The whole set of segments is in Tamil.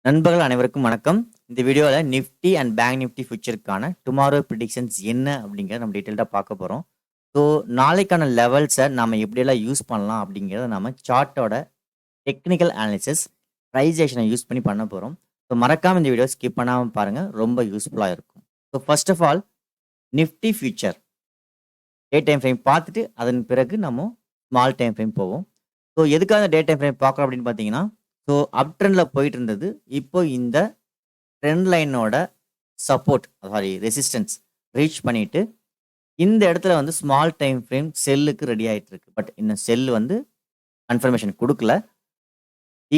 நண்பர்கள் அனைவருக்கும் வணக்கம். இந்த வீடியோவில் நிஃப்டி அண்ட் பேங்க் நிஃப்டி ஃபியூச்சருக்கான டுமாரோ ப்ரிடிக்ஷன்ஸ் என்ன அப்படிங்கிறத நம்ம டீட்டெயில்டாக பார்க்க போகிறோம். ஸோ நாளைக்கான லெவல்ஸை நம்ம எப்படியெல்லாம் யூஸ் பண்ணலாம் அப்படிங்கிறத நம்ம சார்ட்டோட டெக்னிக்கல் அனாலிசிஸ் ப்ரைஸேஷனை யூஸ் பண்ணி பண்ண போகிறோம். ஸோ மறக்காமல் இந்த வீடியோ ஸ்கிப் பண்ணாமல் பாருங்கள், ரொம்ப யூஸ்ஃபுல்லாக இருக்கும். So first of all Nifty future day time frame பார்த்துட்டு அதன் பிறகு நம்ம ஸ்மால் டைம் ஃப்ரேம் போவோம். ஸோ எதுக்காக டே டைம் ஃப்ரேம் பார்க்குறோம் அப்படின்னு பார்த்தீங்கன்னா, ஸோ அப் ட்ரெண்டில் போயிட்டு இருந்தது. இப்போ இந்த ட்ரெண்ட் லைனோட சப்போர்ட் சாரி ரெசிஸ்டன்ஸ் ரீச் பண்ணிட்டு இந்த இடத்துல வந்து ஸ்மால் டைம் ஃப்ரேம் செல்லுக்கு ரெடி ஆகிட்டு இருக்கு. பட் இன்னும் செல் வந்து கன்ஃபர்மேஷன் கொடுக்கல.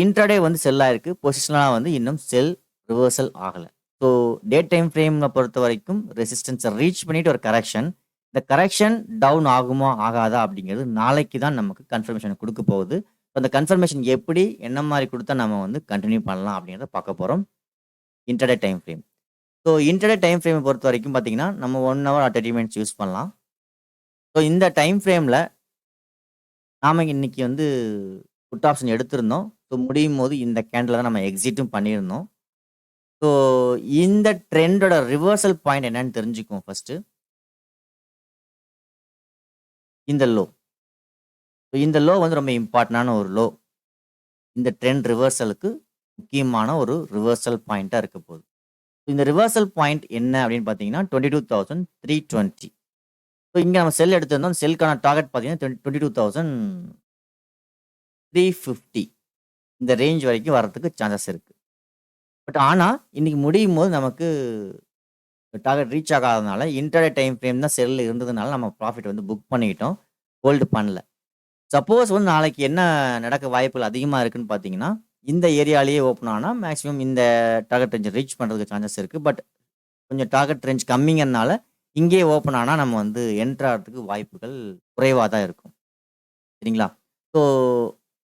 இன்ட்ராடே வந்து செல் ஆயிருக்கு. பொசிஷனலாக வந்து இன்னும் செல் ரிவர்சல் ஆகலை. ஸோ டே டைம் ஃப்ரேமை பொறுத்த வரைக்கும் ரெசிஸ்டன்ஸை ரீச் பண்ணிட்டு ஒரு கரெக்ஷன். இந்த கரெக்ஷன் டவுன் ஆகுமா ஆகாதா அப்படிங்கிறது நாளைக்கு தான் நமக்கு கன்ஃபர்மேஷன் கொடுக்க போகுது. அந்த கன்ஃபர்மேஷன் எப்படி என்ன மாதிரி கொடுத்தா நம்ம வந்து கண்டினியூ பண்ணலாம் அப்படிங்கிறத பார்க்க போகிறோம். Intraday time frame. So intraday time ஃப்ரேமை பொறுத்த வரைக்கும் பார்த்தீங்கன்னா நம்ம 1 hour or 30 minutes யூஸ் பண்ணலாம். ஸோ இந்த டைம் ஃப்ரேமில் நாம் இன்னைக்கு வந்து புட் ஆப்ஷன் எடுத்திருந்தோம். ஸோ முடியும் போது இந்த கேண்டில் தான் நம்ம எக்ஸிட்டும் பண்ணியிருந்தோம். ஸோ இந்த ட்ரெண்டோட ரிவர்சல் பாயிண்ட் என்னன்னு தெரிஞ்சுக்குவோம். ஃபர்ஸ்ட் இந்த லோ. இந்த லோ வந்து ரொம்ப இம்பார்ட்டண்டான ஒரு லோ. இந்த ட்ரெண்ட் ரிவர்சலுக்கு முக்கியமான ஒரு ரிவர்சல் பாயிண்ட்டாக இருக்க போகுது. இந்த ரிவர்சல் பாயிண்ட் என்ன அப்படின்னு பார்த்தீங்கன்னா 22,320. ஸோ இங்கே நம்ம செல் எடுத்திருந்தோம். அந்த செல்லுக்கான டார்கெட் பார்த்தீங்கன்னா 22,350. இந்த ரேஞ்ச் வரைக்கும் வர்றதுக்கு சான்சஸ் இருக்குது. பட் ஆனால் இன்னைக்கு முடியும் போது நமக்கு டார்கெட் ரீச் ஆகாதனால இன்டர்டே டைம் ஃப்ரேம் தான் செல்லில் இருந்ததுனால நம்ம ப்ராஃபிட் வந்து புக் பண்ணிக்கிட்டோம், ஹோல்டு பண்ணல. சப்போஸ் வந்து நாளைக்கு என்ன நடக்க வாய்ப்புகள் அதிகமாக இருக்குன்னு பார்த்தீங்கன்னா, இந்த ஏரியாலேயே ஓப்பன் ஆனால் மேக்ஸிமம் இந்த டார்கெட் ரேஞ்ச் ரீச் பண்ணுறதுக்கு சான்சஸ் இருக்குது. பட் கொஞ்சம் டார்கெட் ரேஞ்ச் கம்மிங்கிறதுனால இங்கே ஓப்பன் ஆனால் நம்ம வந்து என்ட்ரு ஆகிறதுக்கு வாய்ப்புகள் குறைவாக தான் இருக்கும். சரிங்களா? ஸோ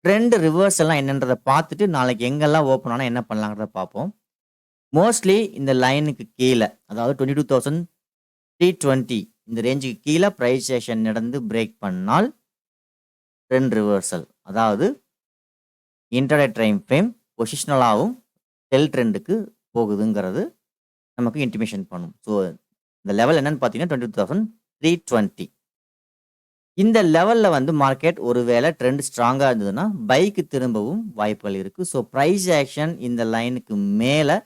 ட்ரெண்ட் ரிவர்ஸ் எல்லாம் என்னன்றதை பார்த்துட்டு நாளைக்கு எங்கெல்லாம் ஓப்பன் ஆனால் என்ன பண்ணலாங்கிறத பார்ப்போம். மோஸ்ட்லி இந்த லைனுக்கு கீழே, அதாவது 22,320 இந்த ரேஞ்சுக்கு கீழே ப்ரைஸேஷன் நடந்து பிரேக் பண்ணால் ட்ரெண்ட் ரிவர்சல், அதாவது இன்டர்டே டைம் ஃப்ரேம் பொசிஷனலாகவும் செல் ட்ரெண்டுக்கு போகுதுங்கிறது நமக்கு இன்டிமேஷன் பண்ணும். ஸோ இந்த லெவல் என்னன்னு பார்த்தீங்கன்னா 22,320. இந்த லெவலில் வந்து மார்க்கெட் ஒருவேளை ட்ரெண்ட் ஸ்ட்ராங்காக இருந்ததுன்னா பைக்கு திரும்பவும் வாய்ப்புகள் இருக்குது. ஸோ ப்ரைஸ் ஆக்ஷன் இந்த லைனுக்கு மேலே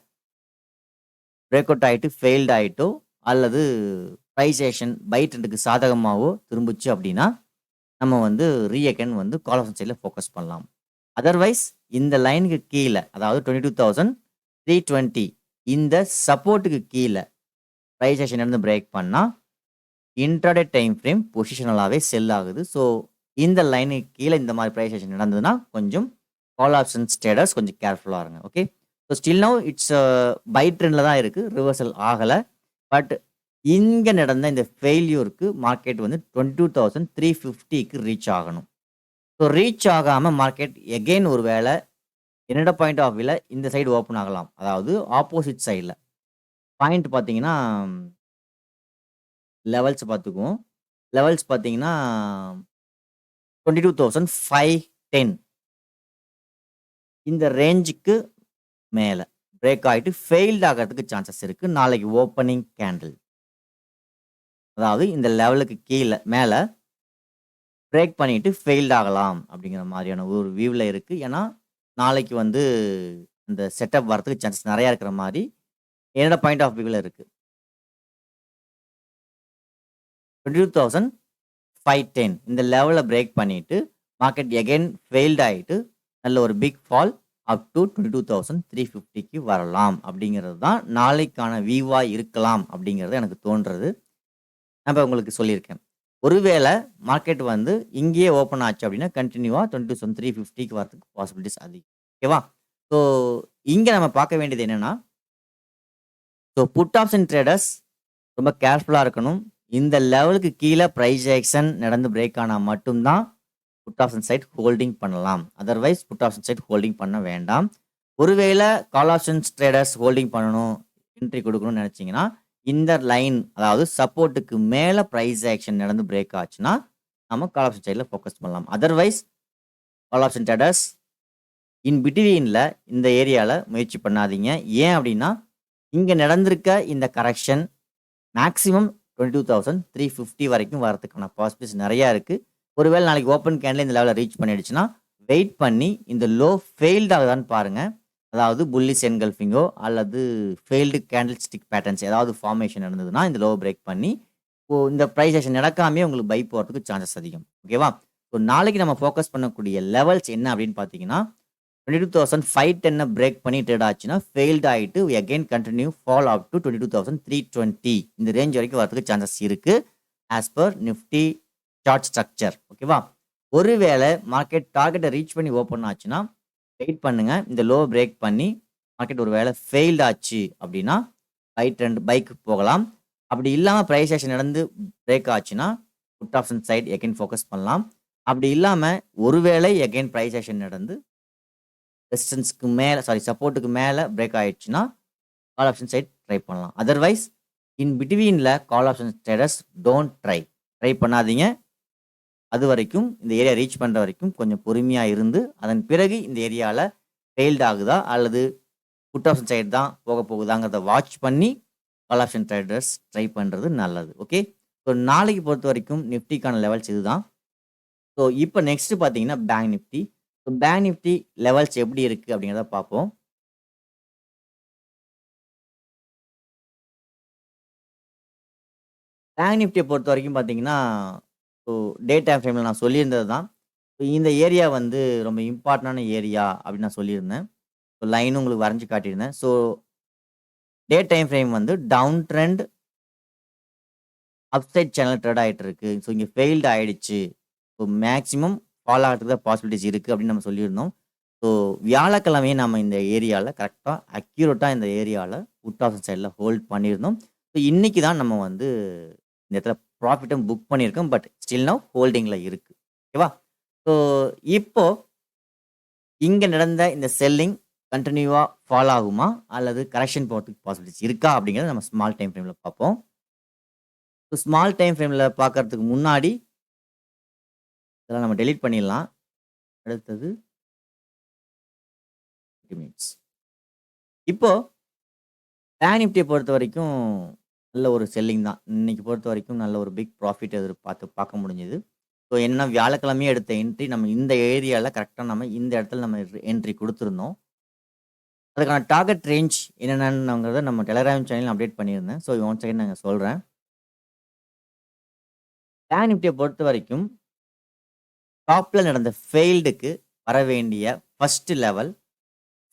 பிரேக் அவுட் ஆகிட்டு ஃபெயில்டு ஆகிட்டோ அல்லது ப்ரைஸ் ஆக்ஷன் பை ட்ரெண்டுக்கு சாதகமாகவோ திரும்பிச்சு அப்படின்னா நம்ம வந்து ரீஅகைன் வந்து கால் ஆப்ஷன் சைடில் ஃபோக்கஸ் பண்ணலாம். அதர்வைஸ் இந்த லைனுக்கு கீழே, அதாவது 22,320 இந்த சப்போர்ட்டுக்கு கீழே ப்ரைஸ் ஆக்ஷன் இருந்து பிரேக் பண்ணால் இன்ட்ராடே டைம் ஃப்ரேம் பொசிஷனலாகவே செல் ஆகுது. ஸோ இந்த லைனுக்கு கீழே இந்த மாதிரி ப்ரைஸ் ஆக்ஷன் நடந்ததுன்னா கொஞ்சம் கால் ஆப்ஷன் ஸ்டேட்டஸ் கொஞ்சம் கேர்ஃபுல்லாக இருங்க. Okay. So still now it's by ட்ரெண்டில் தான் இருக்குது, ரிவர்சல் ஆகலை. பட் இங்கே நடந்த இந்த ஃபெயில்யூருக்கு மார்க்கெட் வந்து 22,350க்கு ரீச் ஆகணும். ஸோ ரீச் ஆகாமல் மார்க்கெட் எகெயின் ஒரு வேளை என்னோட பாயிண்ட் ஆஃப் வியூவில் இந்த சைடு ஓப்பன் ஆகலாம். அதாவது ஆப்போசிட் சைடில் பாயிண்ட் பார்த்தீங்கன்னா லெவல்ஸ் பார்த்துக்குவோம். லெவல்ஸ் பார்த்தீங்கன்னா 22,510 இந்த ரேஞ்சுக்கு மேலே பிரேக் ஆகிட்டு ஃபெயில்ட் ஆகிறதுக்கு சான்சஸ் இருக்குது நாளைக்கு ஓப்பனிங் கேண்டில். அதாவது இந்த லெவலுக்கு கீழே மேலே பிரேக் பண்ணிட்டு ஃபெயில்ட் ஆகலாம் அப்படிங்கிற மாதிரியான ஒரு வியூவில் இருக்குது. ஏன்னா நாளைக்கு வந்து அந்த செட்டப் வரதுக்கு சான்சஸ் நிறையா இருக்கிற மாதிரி என்னோட பாயிண்ட் ஆஃப் வியூவில் இருக்குது. 22,510 இந்த லெவலில் பிரேக் பண்ணிட்டு மார்க்கெட் எகைன் ஃபெயில்ட் ஆகிட்டு நல்ல ஒரு பிக் ஃபால் அப் டு 22,350க்கு வரலாம் அப்படிங்கிறது தான் நாளைக்கான வியூவாக இருக்கலாம் அப்படிங்கிறது எனக்கு தோன்றுறது. நான் இப்போ உங்களுக்கு சொல்லியிருக்கேன். ஒருவேளை மார்க்கெட் வந்து இங்கேயே ஓப்பன் ஆச்சு அப்படின்னா கண்டினியூவாக 22,350க்கு வரதுக்கு பாசிபிலிட்டிஸ் அதிகம். ஓகேவா? ஸோ இங்கே நம்ம பார்க்க வேண்டியது என்னென்னா, ஸோ புட் ஆப்ஷன் ட்ரேடர்ஸ் ரொம்ப கேர்ஃபுல்லாக இருக்கணும். இந்த லெவலுக்கு கீழே ப்ரைஸ் ஆக்ஷன் நடந்து பிரேக் ஆனால் மட்டும்தான் புட் ஆப்ஷன் சைட் ஹோல்டிங் பண்ணலாம். Otherwise put option side holding பண்ண வேண்டாம். ஒருவேளை கால் ஆப்ஷன்ஸ் ட்ரேடர்ஸ் ஹோல்டிங் பண்ணணும், என்ட்ரி கொடுக்கணும்னு நினச்சிங்கன்னா இந்த லைன், அதாவது சப்போர்ட்டுக்கு மேலே ப்ரைஸ் ஆக்ஷன் நடந்து பிரேக் ஆச்சுன்னா நம்ம கால் ஆப்ஷன் சைடில் ஃபோக்கஸ் பண்ணலாம். அதர்வைஸ் கால் ஆப்ஷன் ட்ரேடர்ஸ் இன் பிட்வீன்ல இந்த ஏரியால முயற்சி பண்ணாதீங்க. ஏன் அப்படின்னா, இங்க நடந்திருக்க இந்த கரெக்ஷன் மேக்ஸிமம் 22,350 வரைக்கும் வரதுக்கான பாசிபிலிட்டிஸ் நெறையா இருக்கு. ஒருவேள நாளைக்கு ஓப்பன் கேண்ட்ல இந்த லெவல ரீச் பண்ணிடுச்சுன்னா, வெயிட் பண்ணி இந்த லோ ஃபெயில்ட் ஆகுதான்னு பாருங்க. அதாவது புல்லிஷ் என்கல்ஃபிங்கோ அல்லது ஃபெயில்டு கேண்டில் ஸ்டிக் பேட்டர்ன்ஸ் ஏதாவது ஃபார்மேஷன் நடந்ததுன்னா, இந்த லோவ பிரேக் பண்ணி, இப்போ இந்த பிரைஸ் ஆக்ஷன் நடக்காமயே உங்களுக்கு பை போறதுக்கு சான்சஸ் அதிகம். ஓகேவா? ஸோ நாளைக்கு நம்ம ஃபோக்கஸ் பண்ணக்கூடிய லெவல்ஸ் என்ன அப்படின்னு பார்த்தீங்கன்னா, 22,510 பிரேக் பண்ணி ட்ரேட் ஆச்சுன்னா, ஃபெயில்ட் ஆயிட்டு again continue fall up to 22,320 இந்த ரேஞ்ச் வரைக்கும் வரதுக்கு சான்சஸ் இருக்கு. As per Nifty chart structure. ஓகேவா? ஒருவேளை மார்க்கெட் டார்கெட்ட ரீச் பண்ணி ஓப்பன் ஆச்சுன்னா, வெயிட் பண்ணுங்க. இந்த லோ பிரேக் பண்ணி மார்க்கெட் ஒரு வேளை ஃபெயில்ட் ஆச்சு அப்படின்னா, பை ட்ரெண்ட் பைக்கு போகலாம். அப்படி இல்லாம பிரைஸ் ஆக்ஷன் நடந்து பிரேக் ஆச்சுன்னா, put option side again focus பண்ணலாம். அப்படி இல்லாம ஒருவேளை எகைன் பிரைஸ் ஆக்ஷன் நடந்து ரெசிஸ்டன்ஸ்க்கு மேல சப்போர்ட்டுக்கு மேல பிரேக் ஆயிடுச்சுன்னா, கால் ஆப்ஷன் சைடு ட்ரை பண்ணலாம். அதர்வைஸ் இன் பிட்வீன்ல call option traders don't try. Try பண்ணாதீங்க. அதுவரைக்கும் இந்த ஏரியா ரீச் பண்ற வரைக்கும் கொஞ்சம் பொறுமையா இருந்து, அதன் பிறகு இந்த ஏரியால ஃபெயில்ட் ஆகுதா அல்லது புட் ஆப்ஷன் சைடு தான் போக போகுதாங்கிறத வாட்ச் பண்ணி கால் ஆப்ஷன் ட்ரேடர்ஸ் ட்ரை பண்றது நல்லது. ஓகே. ஸோ நாளைக்கு பொறுத்தவரைக்கும் நிஃப்டிக்கான லெவல்ஸ் இதுதான். ஸோ இப்போ நெக்ஸ்ட் பார்த்தீங்கன்னா bank Nifty. So bank Nifty levels எப்படி இருக்கு அப்படிங்கிறத பார்ப்போம். பேங்க் நிஃப்டியை பொறுத்த வரைக்கும் பார்த்தீங்கன்னா, ஸோ டே டைம் ஃப்ரேமில் நான் சொல்லியிருந்தது தான். ஸோ இந்த ஏரியா வந்து ரொம்ப இம்பார்ட்டன்டான ஏரியா அப்படின்னு நான் சொல்லியிருந்தேன். ஸோ லைனும் உங்களுக்கு வரைஞ்சு காட்டியிருந்தேன். ஸோ டே டைம் ஃப்ரேம் வந்து down trend upside channel trade ஆயிட்டு இருக்கு. ஸோ இங்க ஃபெயில்ட் ஆயிடுச்சு. ஸோ மேக்ஸிமம் ஃபால் ஆகறதுக்கு தான் பாசிபிலிட்டிஸ் இருக்கு அப்படின்னு நம்ம சொல்லியிருந்தோம். ஸோ வியாழக்கிழமையே நம்ம இந்த ஏரியால கரெக்ட்டா அக்யூரேட்டா இந்த ஏரியால புட் ஆப்ஷன் சைடுல ஹோல்ட் பண்ணியிருந்தோம். ஸோ இன்னைக்கு தான் நம்ம வந்து இந்த இடத்துல ப்ராஃபிட்டும் புக் பண்ணியிருக்கோம். பட் ஸ்டில் நவ் ஹோல்டிங்ல இருக்கு. ஓகேவா? ஸோ இப்போ இங்க நடந்த இந்த செல்லிங் கன்டினியூவா ஃபால் ஆகுமா? அல்லது கரெக்ஷன் போறதுக்கு பாசிபிலிட்டிஸ் இருக்கா? அப்படிங்கிறத நம்ம ஸ்மால் டைம் ஃப்ரேம்ல பார்ப்போம். ஸோ ஸ்மால் டைம் ஃப்ரேம்ல பார்க்கறதுக்கு முன்னாடி இதெல்லாம் நம்ம டெலீட் பண்ணிடலாம். அடுத்தது 30 மினிட்ஸ். இப்போ பேங்க் நிஃப்டியை பொறுத்த வரைக்கும் நல்ல ஒரு செல்லிங் தான். இன்னைக்கு பொறுத்த வரைக்கும் நல்ல ஒரு பிக் ப்ராஃபிட் பார்க்க முடிஞ்சது. ஸோ என்னன்னா வியாழக்கிழமையே எடுத்த என்ட்ரி நம்ம இந்த ஏரியால கரெக்ட்டா நம்ம இந்த இடத்துல நம்ம என்ட்ரி குடுத்துருந்தோம். அதுக்கான டார்கெட் ரேஞ்ச் என்னென்னங்கிறத நம்ம டெலகிராம் சேனல்ல அப்டேட் பண்ணியிருந்தேன். ஸோ ஒன் செகண்ட் நாங்க சொல்றேன். பேங்க் நிஃப்டியை பொறுத்த வரைக்கும் டாப்ல நடந்த ஃபெயில்டுக்கு வர வேண்டிய ஃபர்ஸ்ட் லெவல்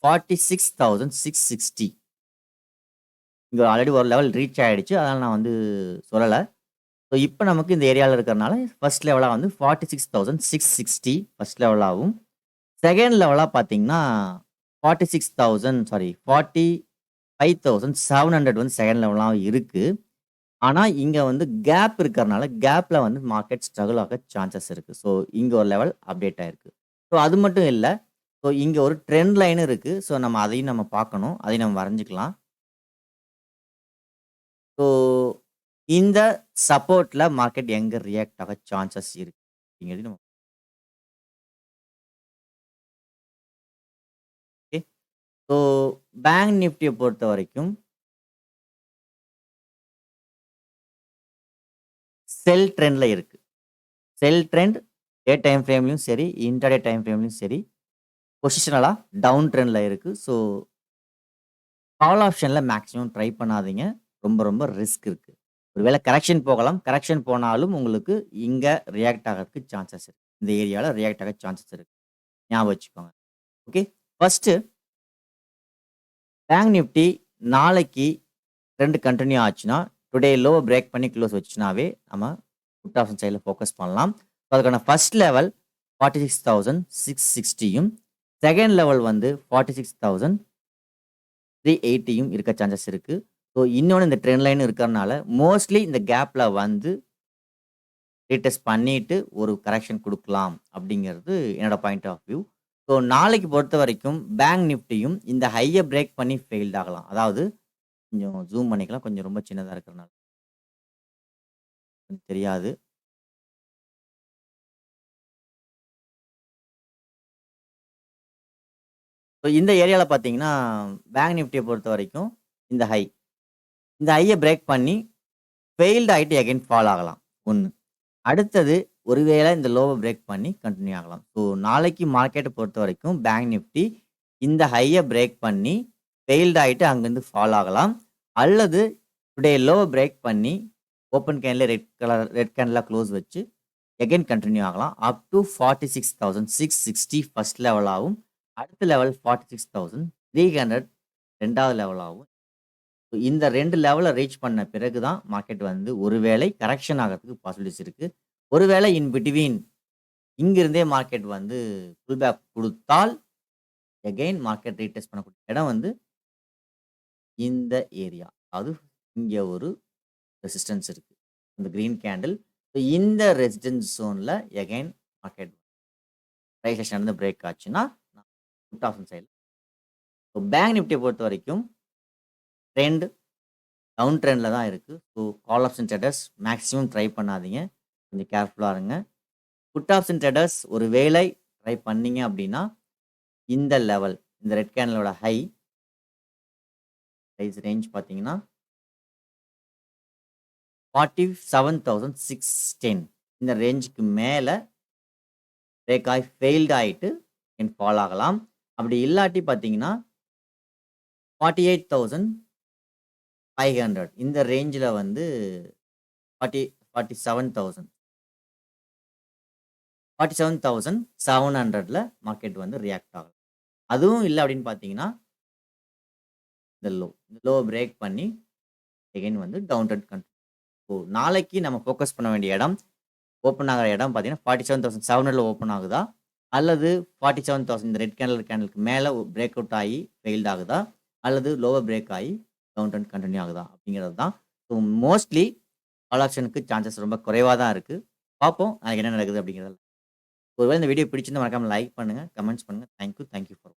46,660. இங்க ஆல்ரெடி ஒரு லெவல் ரீச் ஆயிடுச்சு. அதனால நான் வந்து சொல்லல. ஸோ இப்போ நமக்கு இந்த ஏரியால இருக்கிறனால ஃபர்ஸ்ட் லெவலா வந்து 46,660 ஃபர்ஸ்ட் லெவலாவும், செகண்ட் லெவலா பார்த்தீங்கன்னா 45,700 வந்து செகண்ட் லெவலாவும் இருக்கு. ஆனா இங்க வந்து கேப் இருக்கிறனால கேப்ல வந்து மார்க்கெட் ஸ்ட்ரகிள் ஆக சான்சஸ் இருக்கு. ஸோ இங்க ஒரு லெவல் அப்டேட் ஆயிருக்கு. ஸோ அது மட்டும் இல்ல. ஸோ இங்க ஒரு ட்ரெண்ட் லைன் இருக்கு. ஸோ நம்ம அதையும் நம்ம பார்க்கணும். அதையும் நம்ம வரைஞ்சுக்கலாம். ஸோ இந்த சப்போர்ட்ல மார்க்கெட் எங்க ரியாக்ட் ஆக சான்சஸ் இருக்கு அப்படிங்கிறது நம்ம ஓகே. ஸோ பேங்க் நிஃப்டியை பொறுத்த வரைக்கும் செல் ட்ரெண்ட்ல இருக்கு. செல் ட்ரெண்ட் டே டைம் ஃப்ரேம்லயும் சரி, இன்ட்ராடே டைம் ஃப்ரேம்லயும் சரி, பொசிஷனலா டவுன் ட்ரெண்ட்ல இருக்கு. ஸோ கால் ஆப்ஷன்ல மேக்ஸிமம் ட்ரை பண்ணாதீங்க. ரொம்ப ரொம்ப ரிஸ்க் இருக்கு. ஒருவேளை கரெக்ஷன் போகலாம். கரெக்ஷன் போனாலும் உங்களுக்கு இங்க ரியாக்ட் ஆகறதுக்கு சான்சஸ் இருக்கு. இந்த ஏரியால ரியாக்ட் ஆக சான்சஸ் இருக்கு. ஞாபகம் வச்சுக்கோங்க. ஓகே. ஃபர்ஸ்ட்டு பேங்க் நிஃப்டி நாளைக்கு ட்ரெண்ட் கன்டின்யூ ஆச்சுன்னா, டுடே லோவ பிரேக் பண்ணி க்ளோஸ் வச்சுச்சுனாவே, நம்ம புட் ஆப்ஷன் சைடுல ஃபோக்கஸ் பண்ணலாம். அதுக்கான ஃபர்ஸ்ட் லெவல் 46,660யும், செகண்ட் லெவல் வந்து 46,380யும் இருக்க சான்சஸ் இருக்கு. ஸோ இன்னொன்னு இந்த ட்ரெண்ட் லைன் இருக்கிறனால, மோஸ்ட்லி இந்த கேப்ல வந்து ரீடெஸ்ட் பண்ணிட்டு ஒரு கரெக்ஷன் குடுக்கலாம் அப்படிங்கிறது என்னோட பாயிண்ட் ஆஃப் வியூ. ஸோ நாளைக்கு பொறுத்தவரைக்கும் பேங்க் நிஃப்டியும் இந்த ஹைய பிரேக் பண்ணி ஃபெயில்ட் ஆகலாம். அதாவது கொஞ்சம் ஜூம் பண்ணிக்கலாம். கொஞ்சம் ரொம்ப சின்னதா இருக்கிறனால. தெரியாது. ஸோ இந்த ஏரியால பார்த்தீங்கன்னா, பேங்க் நிஃப்டிய பொறுத்தவரைக்கும் இந்த ஹை. இந்த ஹைய பிரேக் பண்ணி ஃபெயில்ட் ஆயிட்டு அகைன் ஃபால் ஆகலாம். 1. அடுத்தது ஒருவேளை இந்த லோவ பிரேக் பண்ணி கன்டின்யூ ஆகலாம். ஸோ நாளைக்கு மார்க்கெட்ட பொறுத்தவரைக்கும் பேங்க் நிஃப்டி இந்த ஹைய பிரேக் பண்ணி ஃபெயில்ட் ஆயிட்டு அங்கருந்து ஃபால் ஆகலாம். அல்லது டுடே லோவ பிரேக் பண்ணி ஓப்பன் கேன்ல ரெட் கேன்ல க்ளோஸ் வச்சு அகைன் கன்டின்யூ ஆகலாம். அப் டூ 46,660 ஃபர்ஸ்ட் லெவலாவும், அடுத்த லெவல் 46,300 2வது லெவலாவும். இந்த 2 லெவல ரீச் பண்ண பிறகு தான் மார்க்கெட் வந்து ஒருவேளை கரெக்ஷன் ஆகறதுக்கு பாசிபிலிட்டிஸ் இருக்கு. ஒருவேளை இன் பிட்வீன் இங்கிருந்தே மார்க்கெட் வந்து புல் பேக் குடுத்தால், அகைன் மார்க்கெட் ரீடெஸ்ட் பண்ணக்கூடிய இடம் வந்து இந்த ஏரியா. அதாவது இங்க ஒரு ரெசிஸ்டன்ஸ் இருக்கு. இந்த கிரீன் கேண்டில். ஸோ இந்த ரெசிஸ்டன்ஸ் ஜோன்ல அகைன் மார்க்கெட் பிரைஸ் ஆக்ஷன் நடந்து பிரேக் ஆச்சுன்னா, புட் ஆப்ஷன் சைட்ல. ஸோ பேங்க் நிஃப்டிய பொறுத்தவரைக்கும் ட்ரெண்ட் டவுன் ட்ரெண்ட்ல தான் இருக்கு. So call option traders maximum try பண்ணாதீங்க. கொஞ்சம் கேர்ஃபுல்லா இருங்க. புட் ஆப்ஷன் ட்ரேடர்ஸ் ஒரு வேளை ட்ரை பண்ணீங்க அப்படின்னா, இந்த லெவல் இந்த ரெட் கேண்டிலோட ஹை பிரைஸ் ரேஞ்ச் பார்த்தீங்கன்னா 47,610 இந்த ரேஞ்சுக்கு மேல பிரேக் ஆகி ஃபெயில்ட் ஆயிட்டு ஃபால் ஆகலாம். அப்படி இல்லாட்டி பார்த்தீங்கன்னா 48,500 இந்த ரேஞ்சில வந்து 47,000 47,700ல மார்க்கெட் வந்து ரியாக்ட் ஆகலாம். அதுவும் இல்ல அப்படின்னு பார்த்தீங்கன்னா, இந்த லோ பிரேக் பண்ணி அகைன் வந்து டவுன் ட்ரெண்ட் கன்டின்யூ. ஸோ நாளைக்கு நம்ம ஃபோக்கஸ் பண்ண வேண்டிய இடம், ஓப்பன் ஆகுற இடம் பார்த்தீங்கன்னா 47,700ல ஓப்பன் ஆகுதா? அல்லது 47,000 இந்த ரெட் கேண்டலுக்கு மேல பிரேக் அவுட் ஆகி ஃபெயில்ட் ஆகுதா? அல்லது லோவர் பிரேக் ஆகி டவுன் ட்ரெண்ட் கன்டின்யூ ஆகுதா? அப்படிங்கிறது தான். ஸோ மோஸ்ட்லி கால் ஆப்ஷனுக்கு சான்சஸ் ரொம்ப குறைவா தான் இருக்கு. பார்ப்போம் நாளைக்கு என்ன நடக்குது அப்படிங்கிறத. ஒருவேளை இந்த வீடியோ பிடிச்சிருந்தா மறக்காம லைக் பண்ணுங்க, கமெண்ட்ஸ் பண்ணுங்க. Thank you for